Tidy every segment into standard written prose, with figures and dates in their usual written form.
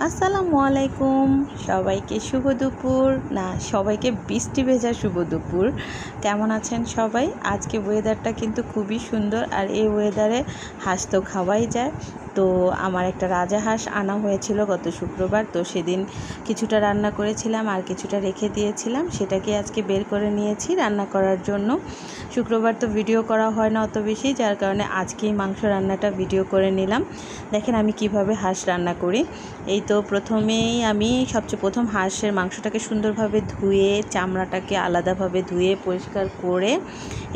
আসসালামু আলাইকুম, সবাইকে শুভ দুপুর। না, সবাইকে বৃষ্টি ভেজা শুভ দুপুর। কেমন আছেন সবাই? আজকে ওয়েদারটা কিন্তু খুবই সুন্দর, আর এই ওয়েদারে হাঁস তো খাওয়াই যায়। তো আমার একটা রাজা হাঁস আনা হয়েছিল গত শুক্রবার, তো সেদিন কিছুটা রান্না করেছিলাম আর কিছুটা রেখে দিয়েছিলাম, সেটাকে আজকে বের করে নিয়েছি রান্না করার জন্য। শুক্রবার তো ভিডিও করা হয় না অত বেশি, যার কারণে আজকেই মাংস রান্নাটা ভিডিও করে নিলাম। দেখেন আমি কিভাবে হাঁস রান্না করি। এই তো প্রথমেই আমি সবচেয়ে প্রথম হাঁসের মাংসটাকে সুন্দরভাবে ধুয়ে, চামড়াটাকে আলাদাভাবে ধুয়ে পরিষ্কার করে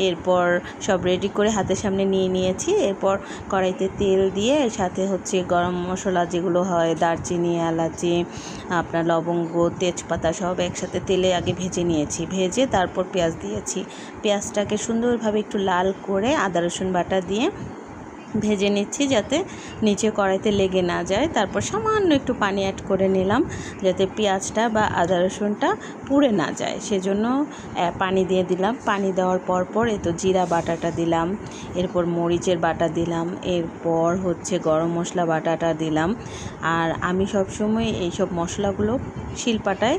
এরপর সব রেডি করে হাতের সামনে নিয়ে নিয়েছি। এরপর কড়াইতে তেল দিয়ে সাথে হচ্ছে গরম মশলা যেগুলো হয়, দারচিনি, এলাচি, আপনার লবঙ্গ, তেজপাতা সব একসাথে তেলে আগে ভেজে নিয়েছি। ভেজে তারপর পেঁয়াজ দিয়েছি। পেঁয়াজটাকে সুন্দরভাবে একটু লাল করে আদা রসুন বাটা দিয়ে ভেজে নিচ্ছি, যাতে নিচে কড়াইতে লেগে না যায়। তারপর সামান্য একটু পানি অ্যাড করে নিলাম, যাতে পেঁয়াজটা বা আদা রসুনটা পুড়ে না যায়, সেজন্য পানি দিয়ে দিলাম। পানি দেওয়ার পর এই তো জিরা বাটাটা দিলাম, এরপর মরিচের বাটা দিলাম, এরপর হচ্ছে গরম মশলা বাটাটা দিলাম। আর আমি সবসময় এইসব মশলাগুলো শিলপাটায়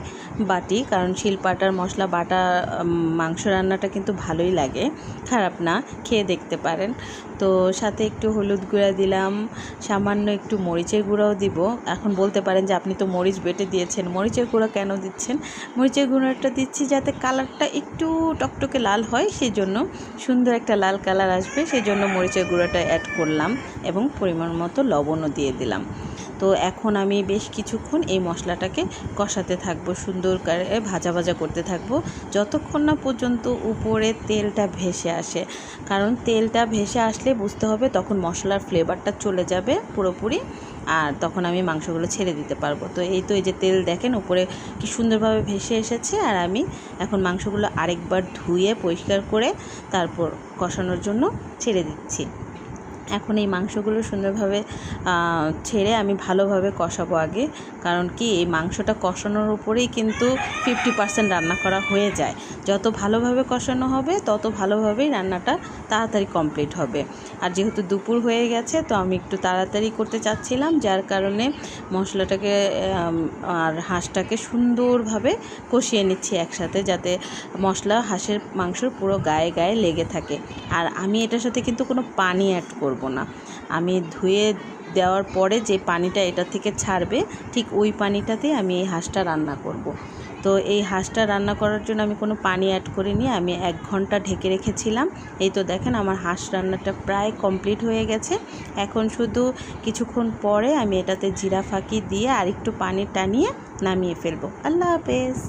বাটি, কারণ শিলপাটার মশলা বাটা মাংস রান্নাটা কিন্তু ভালোই লাগে, খারাপ না, খেয়ে দেখতে পারেন। তো সাথে একটু হলুদ গুঁড়া দিলাম, সামান্য একটু মরিচের গুঁড়াও দিব। এখন বলতে পারেন যে আপনি তো মরিচ বেটে দিয়েছেন, মরিচের গুঁড়া কেন দিচ্ছেন? মরিচের গুঁড়াটা দিচ্ছি যাতে কালারটা একটু টকটকে লাল হয়, সেই জন্য সুন্দর একটা লাল কালার আসবে, সেই জন্য মরিচের গুঁড়াটা অ্যাড করলাম এবং পরিমাণ মতো লবণও দিয়ে দিলাম। তো এখন আমি বেশ কিছুক্ষণ এই মশলাটাকে কষাতে থাকবো, সুন্দর করে ভাজা ভাজা করতে থাকবো, যতক্ষণ না পর্যন্ত উপরে তেলটা ভেসে আসে। কারণ তেলটা ভেসে আসলে বুঝতে হবে তখন মশলার ফ্লেভারটা চলে যাবে পুরোপুরি, আর তখন আমি মাংসগুলো ছেড়ে দিতে পারবো। তো এই যে তেল দেখেন উপরে কি সুন্দরভাবে ভেসে এসেছে, আর আমি এখন মাংসগুলো আরেকবার ধুয়ে পরিষ্কার করে তারপর কষানোর জন্য ছেড়ে দিচ্ছি। এখন এই মাংসগুলো সুন্দরভাবে ছেড়ে আমি ভালোভাবে কষাবো আগে, কারণ কি এই মাংসটা কষানোর উপরেই কিন্তু 50% রান্না করা হয়ে যায়। যত ভালোভাবে কষানো হবে তত ভালোভাবেই রান্নাটা তাড়াতাড়ি কমপ্লিট হবে। আর যেহেতু দুপুর হয়ে গেছে, তো আমি একটু তাড়াতাড়ি করতে চাচ্ছিলাম, যার কারণে মশলাটাকে আর হাঁসটাকে সুন্দরভাবে কষিয়ে নিচ্ছি একসাথে, যাতে মশলা হাঁসের মাংসর পুরো গায়ে গায়ে লেগে থাকে। আর আমি এটার সাথে কিন্তু কোনো পানি অ্যাড করব না। আমি ধুয়ে দেওয়ার পরে যে পানিটা এটা থেকে ছাড়বে, ঠিক ওই পানিটাতেই আমি এই হাঁসটা রান্না করব। তো এই হাঁসটা রান্না করার জন্য আমি কোনো পানি অ্যাড করিনি, আমি 1 ঘন্টা ঢেকে রেখেছিলাম। এই তো দেখেন আমার হাঁস রান্নাটা প্রায় কমপ্লিট হয়ে গেছে। এখন শুধু কিছুক্ষণ পরে আমি এটাতে জিরা ফাঁকি দিয়ে আর একটু পানি টানিয়ে নামিয়ে ফেলবো। আল্লাহ হাফেজ।